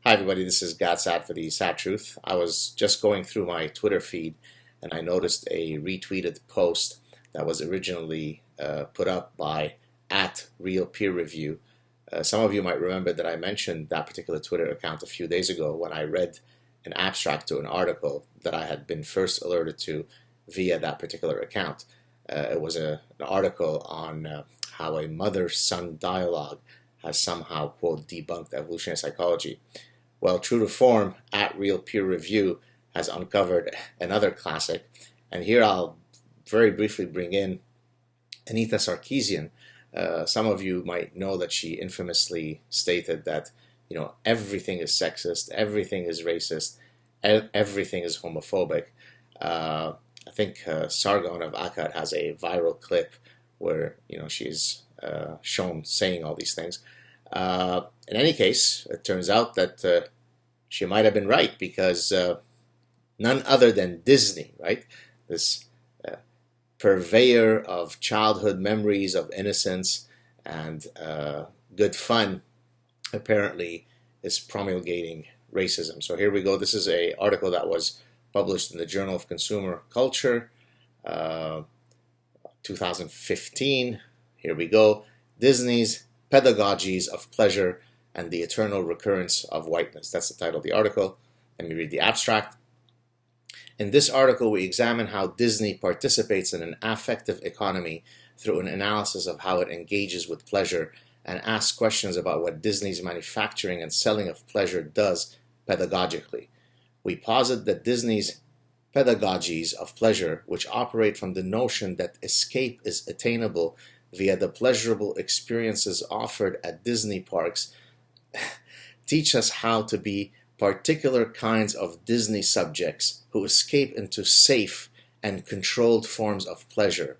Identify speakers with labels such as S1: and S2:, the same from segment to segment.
S1: Hi everybody, this is God Sad for the Sad Truth. I was just going through my Twitter feed and I noticed a retweeted post that was originally put up by at Real Peer Review. Some of you might remember that I mentioned that particular Twitter account a few days ago when I read an abstract to an article that I had been first alerted to via that particular account. It was an article on how a mother-son dialogue has somehow, quote, debunked evolutionary psychology. Well, true to form, at Real Peer Review has uncovered another classic, and here I'll very briefly bring in Anita Sarkeesian. Some of you might know that she infamously stated that, everything is sexist, everything is racist, everything is homophobic. I think Sargon of Akkad has a viral clip where, she's shown saying all these things. In any case, it turns out that she might have been right because none other than Disney, right? This purveyor of childhood memories of innocence and good fun, apparently is promulgating racism. So here we go. This is an article that was published in the Journal of Consumer Culture, 2015. Here we go. Disney's Pedagogies of Pleasure and the Eternal Recurrence of Whiteness. That's the title of the article. Let me read the abstract. In this article, we examine how Disney participates in an affective economy through an analysis of how it engages with pleasure and asks questions about what Disney's manufacturing and selling of pleasure does pedagogically. We posit that Disney's pedagogies of pleasure, which operate from the notion that escape is attainable via the pleasurable experiences offered at Disney parks, teach us how to be particular kinds of Disney subjects who escape into safe and controlled forms of pleasure.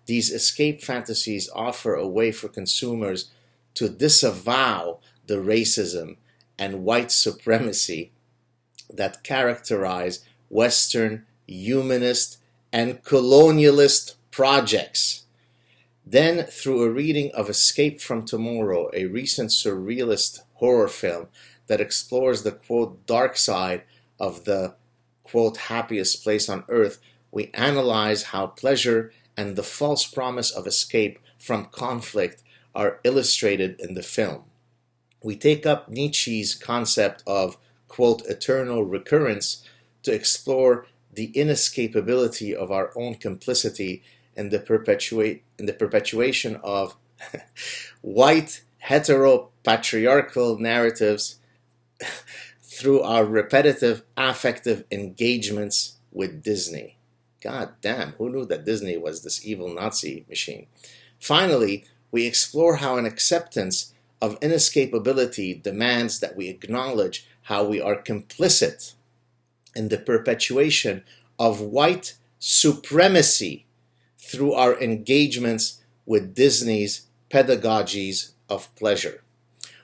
S1: These escape fantasies offer a way for consumers to disavow the racism and white supremacy that characterize Western humanist and colonialist projects. Then, through a reading of Escape from Tomorrow, a recent surrealist horror film that explores the, quote, dark side of the, quote, happiest place on earth, we analyze how pleasure and the false promise of escape from conflict are illustrated in the film. We take up Nietzsche's concept of, quote, eternal recurrence to explore the inescapability of our own complicity in the perpetuation of white heteropatriarchal narratives through our repetitive affective engagements with Disney. God damn, who knew that Disney was this evil Nazi machine? Finally, we explore how an acceptance of inescapability demands that we acknowledge how we are complicit in the perpetuation of white supremacy through our engagements with Disney's pedagogies of pleasure.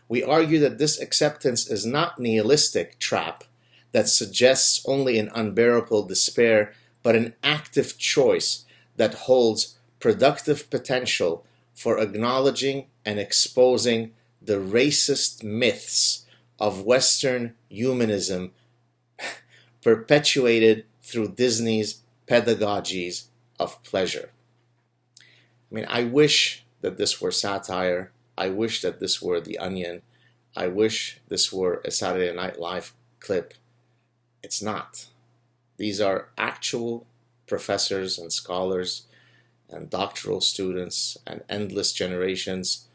S1: We argue that this acceptance is not a nihilistic trap that suggests only an unbearable despair, but an active choice that holds productive potential for acknowledging and exposing the racist myths of Western humanism perpetuated through Disney's pedagogies of pleasure. I mean, I wish that this were satire. I wish that this were The Onion. I wish this were a Saturday Night Live clip. It's not. These are actual professors and scholars and doctoral students and endless generations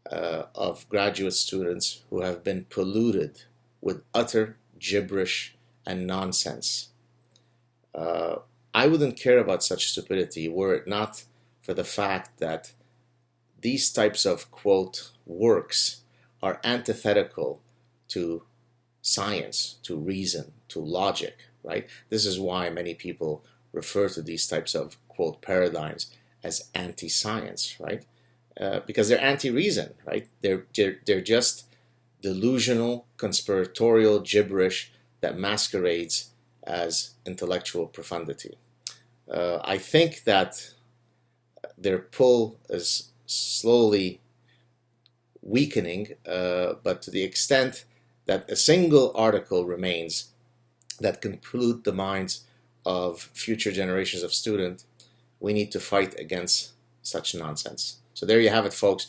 S1: of graduate students who have been polluted with utter gibberish and nonsense. I wouldn't care about such stupidity were it not for the fact that these types of, quote, works are antithetical to science, to reason, to logic, right? This is why many people refer to these types of, quote, paradigms as anti-science, right? Because they're anti-reason, right? They're just delusional, conspiratorial gibberish that masquerades as intellectual profundity. I think that their pull is slowly weakening, but to the extent that a single article remains that can pollute the minds of future generations of students, we need to fight against such nonsense. So there you have it, folks.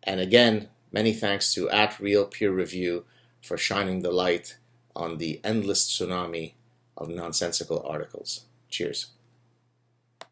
S1: And again, many thanks to @RealPeerReview for shining the light on the endless tsunami of nonsensical articles. Cheers.